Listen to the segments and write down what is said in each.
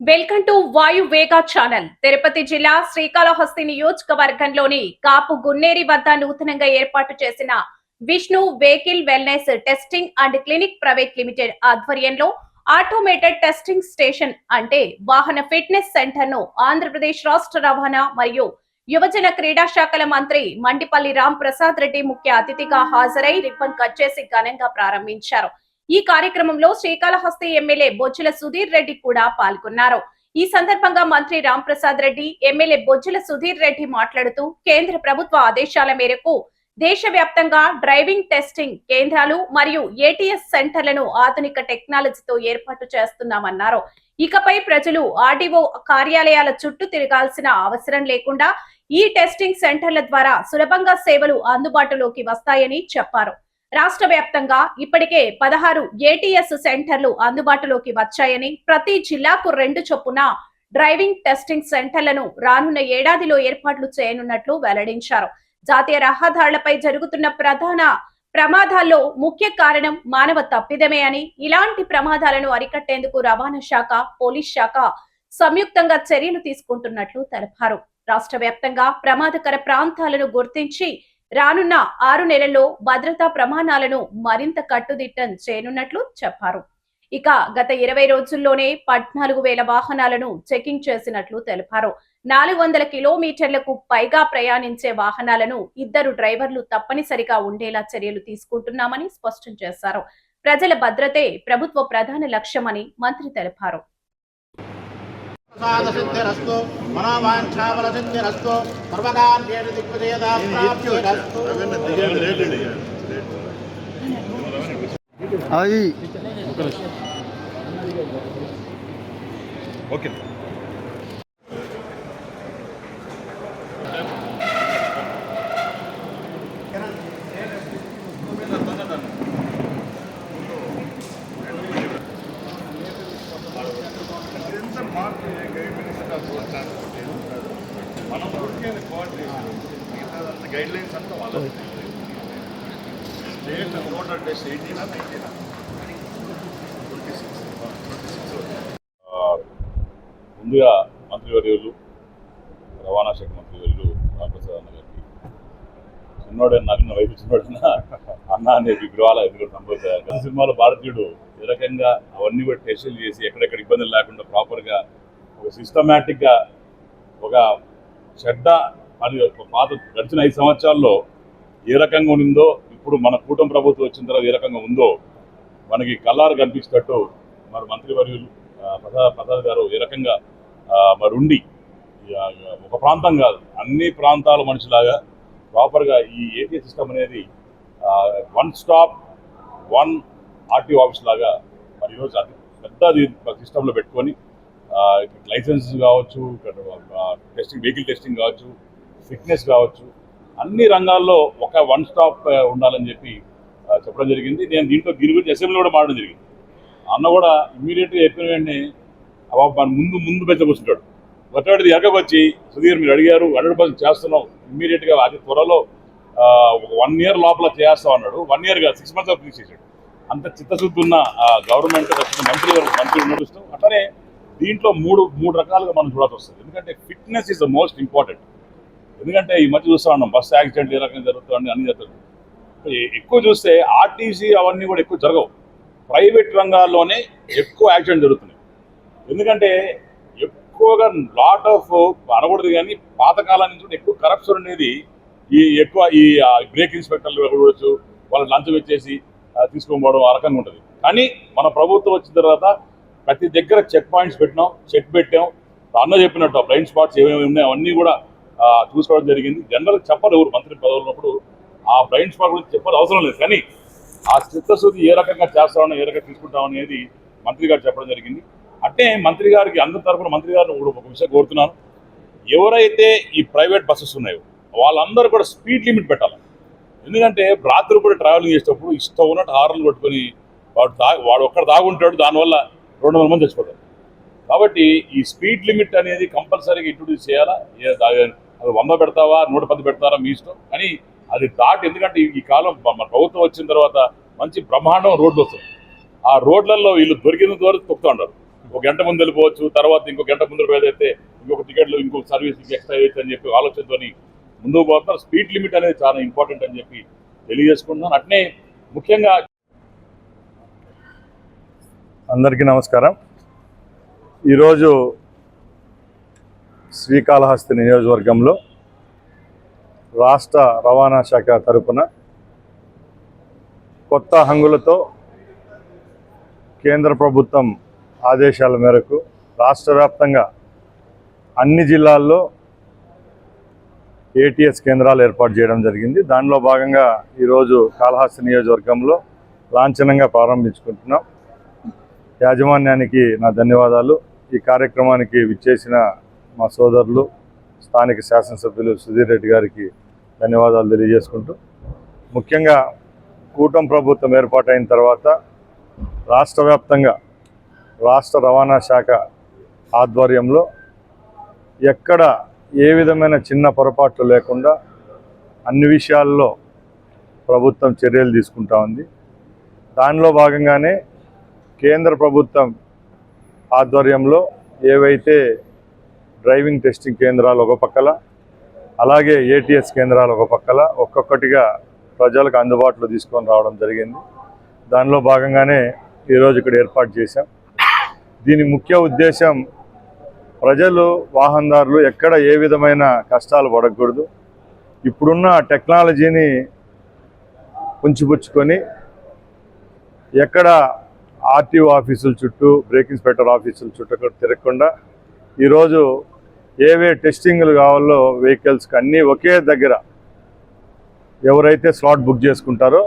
Welcome to వాయు వేగా channel. Tirupati జిల్లా శ్రీకాళహస్తి నియోజకవర్గంలోని కాపు గున్నేరి వద్ద నూతనంగా ఏర్పాటు చేసిన Vishnu vehicle wellness testing and clinic private limited ఆధ్వర్యంలో ఆటోమేటెడ్ టెస్టింగ్ స్టేషన్ అంటే వాహన ఫిట్నెస్ సెంటర్ ను ఆంధ్రప్రదేశ్ రాష్ట్ర రవాణా మరియు యువజన క్రీడా శాఖల మంత్రి మండిపల్లి రామ్ ప్రసాద్ రెడ్డి ముఖ్య అతిథిగా హాజరై రిబ్బన్ కట్ చేసి ఘనంగా ప్రారంభించారు. ఈ కార్యక్రమంలో శ్రీకాళహస్తి ఎమ్మెల్యే బొజ్జల సుధీర్ రెడ్డి కూడా పాల్గొన్నారు. ఈ సందర్భంగా మంత్రి రామ్ ప్రసాద్ రెడ్డి, ఎమ్మెల్యే బొజ్జల సుధీర్ రెడ్డి మాట్లాడుతూ కేంద్ర ప్రభుత్వ ఆదేశాల మేరకు దేశవ్యాప్తంగా డ్రైవింగ్ టెస్టింగ్ కేంద్రాలు మరియు ఏటీఎస్ సెంటర్లను ఆధునిక టెక్నాలజీతో ఏర్పాటు చేస్తున్నామన్నారు. ఇకపై ప్రజలు ఆర్డీఓ కార్యాలయాల చుట్టూ తిరగాల్సిన అవసరం లేకుండా ఈ టెస్టింగ్ సెంటర్ల ద్వారా సులభంగా సేవలు అందుబాటులోకి వస్తాయని చెప్పారు. రాష్ట్ర వ్యాప్తంగా ఇప్పటికే 16 ఏటీఎస్ సెంటర్లు అందుబాటులోకి వచ్చాయని, ప్రతి జిల్లాకు 2 చొప్పున డ్రైవింగ్ టెస్టింగ్ సెంటర్లను రానున్న ఏడాదిలో ఏర్పాట్లు చేయనున్నట్లు వెల్లడించారు. జాతీయ రహదారులపై జరుగుతున్న ప్రధాన ప్రమాదాల్లో ముఖ్య కారణం మానవ తప్పిదమే అని, ఇలాంటి ప్రమాదాలను అరికట్టేందుకు రవాణా శాఖ, పోలీస్ శాఖ సంయుక్తంగా చర్యలు తీసుకుంటున్నట్లు తెలిపారు. రాష్ట్ర వ్యాప్తంగా ప్రమాదకర ప్రాంతాలను గుర్తించి రానున్న 6 నెలల్లో భద్రతా ప్రమాణాలను మరింత కట్టుదిట్టం చేయనున్నట్లు చెప్పారు. ఇక గత 20 రోజుల్లోనే 14,000 వాహనాలను చెకింగ్ చేసినట్లు తెలిపారు. 400 కిలోమీటర్లకు పైగా ప్రయాణించే వాహనాలను 2 డ్రైవర్లు తప్పనిసరిగా ఉండేలా చర్యలు తీసుకుంటున్నామని స్పష్టం చేశారు. ప్రజల భద్రతే ప్రభుత్వ ప్రధాన లక్ష్యమని మంత్రి తెలిపారు. సిద్ధిరస్తు మనోవాంఛాబల సిద్ధిరస్తు సర్వకార్యేషు దిగ్విజయతా ప్రాప్తిరస్తు. ఓకే మనం గైడ్ లైన్స్ అంతా వాళ్ళ స్టేట్ టోటల్ టెస్ట్ 18 ముందుగా మంత్రివర్యులు, రవాణా శాఖ మంత్రివర్యులు రామప్రసాద్ అన్న గారికి చిన్నోడైనా నాకు వైపు చిన్నోడైనా అన్న అనే విగ్రహాల సంభవించారు. సినిమాలో భారతీయుడు ఏ రకంగా అవన్నీ కూడా టెస్టులు చేసి ఎక్కడెక్కడ ఇబ్బందులు లేకుండా ప్రాపర్గా ఒక సిస్టమేటిక్గా ఒక చెడ్డ అది పాత గడిచిన 5 సంవత్సరాల్లో ఏ రకంగా ఉండిందో, ఇప్పుడు మన కూటమి ప్రభుత్వం వచ్చిన తర్వాత ఏ రకంగా ఉందో మనకి కళ్ళారు కనిపించేటట్టు మరి మంత్రివర్యులు ప్రసాద్ గారు ఏ రకంగా మరి ఉండి ఒక ప్రాంతం కాదు అన్ని ప్రాంతాల మనిషిలాగా ప్రాపర్గా ఈ ఏటీ సిస్టమ్ అనేది 1 స్టాప్ 1 ఆర్టీఓ ఆఫీస్ లాగా మరి ఈరోజు అతి పెద్దది సిస్టంలో పెట్టుకొని లైసెన్స్ కావచ్చు, టెస్టింగ్ వెహికల్ టెస్టింగ్ కావచ్చు, ఫిట్నెస్ కావచ్చు, అన్ని రంగాల్లో ఒక 1 స్టాప్ ఉండాలని చెప్పి చెప్పడం జరిగింది. నేను దీని గురించి అసెంబ్లీ కూడా మాట్లాడడం జరిగింది. అన్న కూడా ఇమ్మీడియట్గా చెప్పిన వెంటనే మన ముందు పెంచ కూర్చుంటాడు. ఒకటి ఎరగకు వచ్చి సుధీర్ మీరు అడిగారు 100% చేస్తున్నాం, ఇమ్మీడియట్గా అతి త్వరలో ఒక 1 ఇయర్ లోపల చేస్తాం అన్నాడు. 1 ఇయర్ కాదు 6 మంత్స్ ఫినిష్ చేశాడు. అంత చిత్తశుద్ధి ఉన్న గవర్నమెంట్ మంత్రి నడుస్తాం. అట్లనే దీంట్లో మూడు రకాలుగా మనం చూడాల్సి వస్తుంది. ఎందుకంటే fitness is the most important. ఎందుకంటే ఈ మధ్య చూస్తూ ఉన్నాం బస్సు యాక్సిడెంట్ ఏ రకంగా జరుగుతుంది, అన్ని జరుగుతుంది. ఎక్కువ చూస్తే ఆర్టీసీ అవన్నీ కూడా ఎక్కువ జరగవు, ప్రైవేట్ రంగాల్లోనే ఎక్కువ యాక్సిడెంట్ జరుగుతున్నాయి. ఎందుకంటే ఎక్కువగా లాట్ ఆఫ్ అనకూడదు కానీ పాతకాలం నుంచి కూడా ఎక్కువ కరప్షన్ అనేది ఈ బ్రేక్ ఇన్స్పెక్టర్లు చూడవచ్చు, వాళ్ళు లంచం ఇచ్చేసి తీసుకోకపోవడం ఆ రకంగా ఉంటుంది. కానీ మన ప్రభుత్వం వచ్చిన తర్వాత ప్రతి దగ్గర చెక్ పాయింట్స్ పెట్టినాం, చెక్ పెట్టాం. అన్న చెప్పినట్టు బ్లైండ్ స్పాట్స్ ఏమేమి ఉన్నాయో అవన్నీ కూడా చూసుకోవడం జరిగింది. జనరల్గా చెప్పరు ఎవరు మంత్రి పదవులు ఉన్నప్పుడు ఆ బ్లైండ్ స్పాట్ గురించి చెప్పాల్సిన అవసరం లేదు. కానీ ఆ చిత్తశుద్ధి ఏ రకంగా చేస్తామో ఏ రకంగా తీసుకుంటాం అనేది మంత్రి గారు చెప్పడం జరిగింది. అంటే మంత్రి గారికి అందరి తరఫున మంత్రి గారిని ఒక విషయం కోరుతున్నాను. ఎవరైతే ఈ ప్రైవేట్ బస్సెస్ ఉన్నాయో వాళ్ళందరూ కూడా స్పీడ్ లిమిట్ పెట్టాలి. ఎందుకంటే రాత్రి కూడా ట్రావెలింగ్ చేసేటప్పుడు ఇష్టం ఉన్నట్టు హార్న్లు కొట్టుకొని వాడు ఒక్కడ దాగుంటాడు, దానివల్ల 200 మంది చచ్చిపోతారు. కాబట్టి ఈ స్పీడ్ లిమిట్ అనేది కంపల్సరీగా ఇంట్రొడ్యూస్ చేయాలా. అది 100 పెడతావా 110 పెడతారా మీ ఇష్టం, కానీ అది దాటి. ఎందుకంటే ఈ కాలం మన ప్రభుత్వం వచ్చిన తర్వాత మంచి బ్రహ్మాండం రోడ్లు వస్తాయి. ఆ రోడ్లలో వీళ్ళు దొరికిన ద్వారా తొక్కుతూ ఉంటారు. ఒక గంట ముందు వెళ్ళిపోవచ్చు, తర్వాత ఇంకో గంట ముందు బయలుదేరితే ఇంకొక టికెట్లు ఇంకొక సర్వీస్ ఎక్స్ట్రా చేయొచ్చు అని చెప్పి ఆలోచనతో ముందుకు పోతున్నారు. స్పీడ్ లిమిట్ అనేది చాలా ఇంపార్టెంట్ అని చెప్పి తెలియజేసుకుంటున్నాను. అట్నే ముఖ్యంగా అందరికీ నమస్కారం. ఈరోజు శ్రీకాళహస్తి నియోజకవర్గంలో రాష్ట్ర రవాణా శాఖ తరపున కొత్త హంగులతో కేంద్ర ప్రభుత్వం ఆదేశాల మేరకు రాష్ట్ర వ్యాప్తంగా అన్ని జిల్లాల్లో ఏటీఎస్ కేంద్రాలు ఏర్పాటు చేయడం జరిగింది. దానిలో భాగంగా ఈరోజు కాళహస్తి నియోజకవర్గంలో లాంఛనంగా ప్రారంభించుకుంటున్నాం. యాజమాన్యానికి నా ధన్యవాదాలు. ఈ కార్యక్రమానికి విచ్చేసిన మా సోదరులు స్థానిక శాసనసభ్యులు సుధీర్ రెడ్డి గారికి ధన్యవాదాలు తెలియజేసుకుంటూ, ముఖ్యంగా కూటమి ప్రభుత్వం ఏర్పాటైన తర్వాత రాష్ట్ర వ్యాప్తంగా రాష్ట్ర రవాణా శాఖ ఆధ్వర్యంలో ఎక్కడ ఏ విధమైన చిన్న పొరపాట్లు లేకుండా అన్ని విషయాల్లో ప్రభుత్వం చర్యలు తీసుకుంటా ఉంది. దానిలో భాగంగానే కేంద్ర ప్రభుత్వం ఆధ్వర్యంలో ఏవైతే డ్రైవింగ్ టెస్టింగ్ కేంద్రాలు ఒక పక్కల, అలాగే ఏటీఎస్ కేంద్రాలు ఒక పక్కల ఒక్కొక్కటిగా ప్రజలకు అందుబాటులో తీసుకొని రావడం జరిగింది. దానిలో భాగంగానే ఈరోజు ఇక్కడ ఏర్పాటు చేశాం. దీని ముఖ్య ఉద్దేశం ప్రజలు, వాహనదారులు ఎక్కడ ఏ విధమైన కష్టాలు పడకూడదు. ఇప్పుడున్న టెక్నాలజీని పుంచిపుచ్చుకొని ఎక్కడ ఆర్టీఓ ఆఫీసుల చుట్టూ, బ్రేక్ ఇన్స్పెక్టర్ ఆఫీసుల చుట్టూ తిరగకుండా ఈరోజు ఏవే టెస్టింగ్లు కావాలో వెహికల్స్కి అన్నీ ఒకే దగ్గర ఎవరైతే స్లాట్ బుక్ చేసుకుంటారో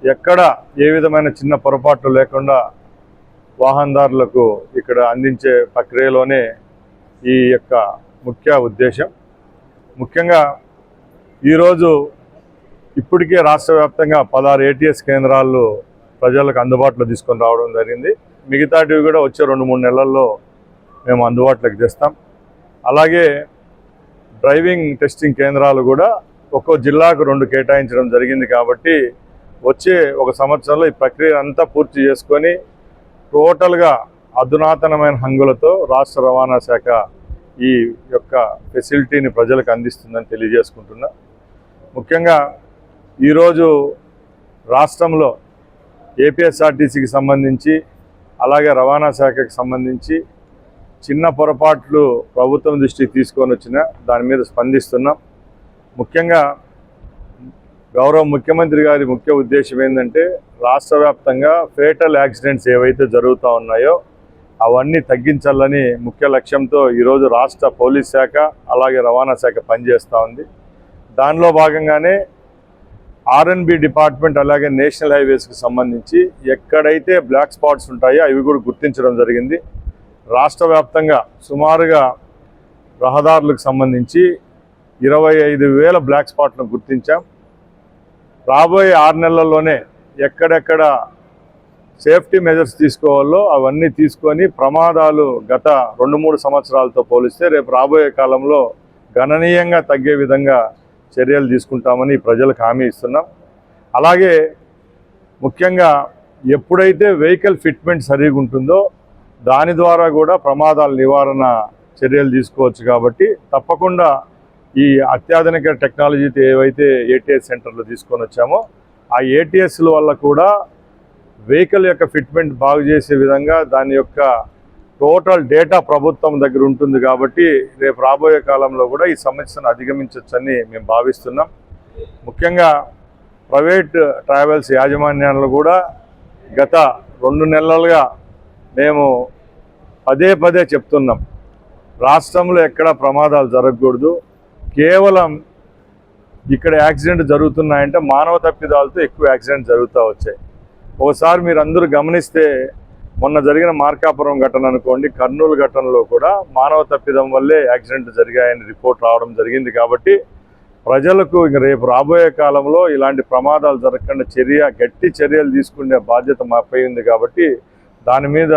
ఎక్కడ ఏ విధమైన చిన్న పొరపాట్లు లేకుండా వాహనదారులకు ఇక్కడ అందించే ప్రక్రియలోనే ఈ యొక్క ముఖ్య ఉద్దేశం. ముఖ్యంగా ఈరోజు ఇప్పటికే రాష్ట్ర వ్యాప్తంగా 16 ఏటీఎస్ కేంద్రాలు ప్రజలకు అందుబాటులో తీసుకొని రావడం జరిగింది. మిగతాటివి కూడా వచ్చే 2-3 నెలల్లో మేము అందుబాటులోకి తెస్తాం. అలాగే డ్రైవింగ్ టెస్టింగ్ కేంద్రాలు కూడా ఒక్కో జిల్లాకు 2 కేటాయించడం జరిగింది. కాబట్టి వచ్చే 1 సంవత్సరంలో ఈ ప్రక్రియ అంతా పూర్తి చేసుకొని టోటల్గా అధునాతనమైన హంగులతో రాష్ట్ర రవాణా శాఖ ఈ యొక్క ఫెసిలిటీని ప్రజలకు అందిస్తుందని తెలియజేసుకుంటున్నా. ముఖ్యంగా ఈరోజు రాష్ట్రంలో ఏపీఎస్ఆర్టీసీకి సంబంధించి, అలాగే రవాణా శాఖకి సంబంధించి చిన్న పొరపాట్లు ప్రభుత్వం దృష్టికి తీసుకొని వచ్చిన దాని మీద స్పందిస్తున్నాం. ముఖ్యంగా గౌరవ ముఖ్యమంత్రి గారి ముఖ్య ఉద్దేశం ఏంటంటే రాష్ట్ర వ్యాప్తంగా ఫేటల్ యాక్సిడెంట్స్ ఏవైతే జరుగుతూ ఉన్నాయో అవన్నీ తగ్గించాలని ముఖ్య లక్ష్యంతో ఈరోజు రాష్ట్ర పోలీస్ శాఖ, అలాగే రవాణా శాఖ పనిచేస్తూ ఉంది. దానిలో భాగంగానే ఆర్ఎన్బి డిపార్ట్మెంట్, అలాగే నేషనల్ హైవేస్కి సంబంధించి ఎక్కడైతే బ్లాక్ స్పాట్స్ ఉంటాయో అవి కూడా గుర్తించడం జరిగింది. రాష్ట్ర వ్యాప్తంగా సుమారుగా రహదారులకు సంబంధించి 25,000 బ్లాక్ స్పాట్లను గుర్తించాం. రాబోయే 6 నెలల్లోనే ఎక్కడెక్కడ సేఫ్టీ మెజర్స్ తీసుకోవాలో అవన్నీ తీసుకొని ప్రమాదాలు గత 2-3 సంవత్సరాలతో పోలిస్తే రేపు రాబోయే కాలంలో గణనీయంగా తగ్గే విధంగా చర్యలు తీసుకుంటామని ప్రజలకు హామీ ఇస్తున్నాం. అలాగే ముఖ్యంగా ఎప్పుడైతే వెహికల్ ఫిట్మెంట్ సరిగా ఉంటుందో దాని ద్వారా కూడా ప్రమాదాల నివారణ చర్యలు తీసుకోవచ్చు. కాబట్టి తప్పకుండా ఈ అత్యాధునిక టెక్నాలజీతో ఏవైతే ఏటీఎస్ సెంటర్లు తీసుకొని వచ్చామో ఆ ఏటీఎస్ల వల్ల కూడా వెహికల్ యొక్క ఫిట్మెంట్ బాగు చేసే విధంగా దాని యొక్క టోటల్ డేటా ప్రభుత్వం దగ్గర ఉంటుంది. కాబట్టి రేపు రాబోయే కాలంలో కూడా ఈ సమస్యను అధిగమించవచ్చని మేము భావిస్తున్నాం. ముఖ్యంగా ప్రైవేట్ ట్రావెల్స్ యాజమాన్యాలు కూడా గత 2 నెలలుగా మేము పదే చెప్తున్నాం, రాష్ట్రంలో ఎక్కడ ప్రమాదాలు జరగకూడదు. కేవలం ఇక్కడ యాక్సిడెంట్ జరుగుతున్నాయంటే మానవ తప్పిదాలతో ఎక్కువ యాక్సిడెంట్ జరుగుతూ వచ్చాయి. ఒకసారి మీరు అందరూ గమనిస్తే మొన్న జరిగిన మార్కాపురం ఘటన అనుకోండి, కర్నూలు ఘటనలో కూడా మానవ తప్పిదం వల్లే యాక్సిడెంట్ జరిగాయని రిపోర్ట్ రావడం జరిగింది. కాబట్టి ప్రజలకు ఇంక రేపు రాబోయే కాలంలో ఇలాంటి ప్రమాదాలు జరగకుండా గట్టి చర్యలు తీసుకునే బాధ్యత మాపై ఉంది. కాబట్టి దాని మీద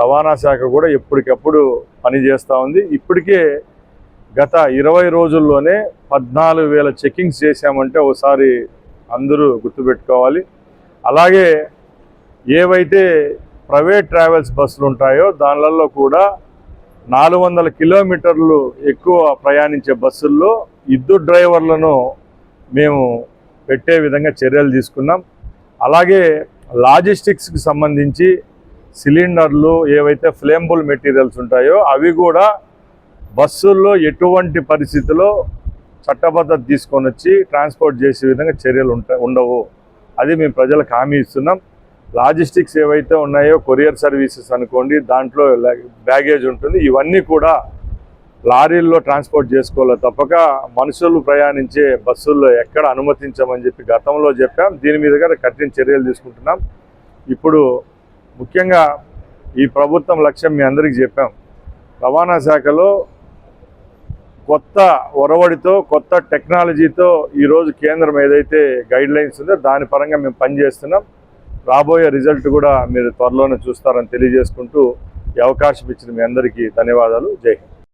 రవాణా శాఖ కూడా ఎప్పటికప్పుడు పనిచేస్తూ ఉంది. ఇప్పటికే గత 20 రోజుల్లోనే 14,000 చెకింగ్స్ చేశామంటే ఒకసారి అందరూ గుర్తుపెట్టుకోవాలి. అలాగే ఏవైతే ప్రైవేట్ ట్రావెల్స్ బస్సులు ఉంటాయో దానిలలో కూడా 400 కిలోమీటర్లు ఎక్కువ ప్రయాణించే బస్సుల్లో ఇద్దరు డ్రైవర్లను మేము పెట్టే విధంగా చర్యలు తీసుకున్నాం. అలాగే లాజిస్టిక్స్కి సంబంధించి సిలిండర్లు ఏవైతే ఫ్లేమబుల్ మెటీరియల్స్ ఉంటాయో అవి కూడా బస్సుల్లో ఎటువంటి పరిస్థితిలో చట్టబద్ధత తీసుకొని వచ్చి ట్రాన్స్పోర్ట్ చేసే విధంగా చర్యలు ఉండవు. అది మేము ప్రజలకు హామీ ఇస్తున్నాం. లాజిస్టిక్స్ ఏవైతే ఉన్నాయో కొరియర్ సర్వీసెస్ అనుకోండి, దాంట్లో బ్యాగేజ్ ఉంటుంది, ఇవన్నీ కూడా లారీల్లో ట్రాన్స్పోర్ట్ చేసుకోవాలి తప్పక మనుషులు ప్రయాణించే బస్సుల్లో ఎక్కడ అనుమతించమని చెప్పి గతంలో చెప్పాం. దీని మీద కూడా కఠిన చర్యలు తీసుకుంటున్నాం. ఇప్పుడు ముఖ్యంగా ఈ ప్రభుత్వం లక్ష్యం మీ అందరికీ చెప్పాం. రవాణా శాఖలో కొత్త ఒరవడితో కొత్త టెక్నాలజీతో ఈరోజు కేంద్రం ఏదైతే గైడ్ లైన్స్ ఉందో దాని పరంగా మేము పనిచేస్తున్నాం. రాబోయే రిజల్ట్ కూడా మీరు త్వరలోనే చూస్తారని తెలియజేసుకుంటూ ఈ అవకాశం ఇచ్చిన మీ అందరికీ ధన్యవాదాలు. జై హింద్.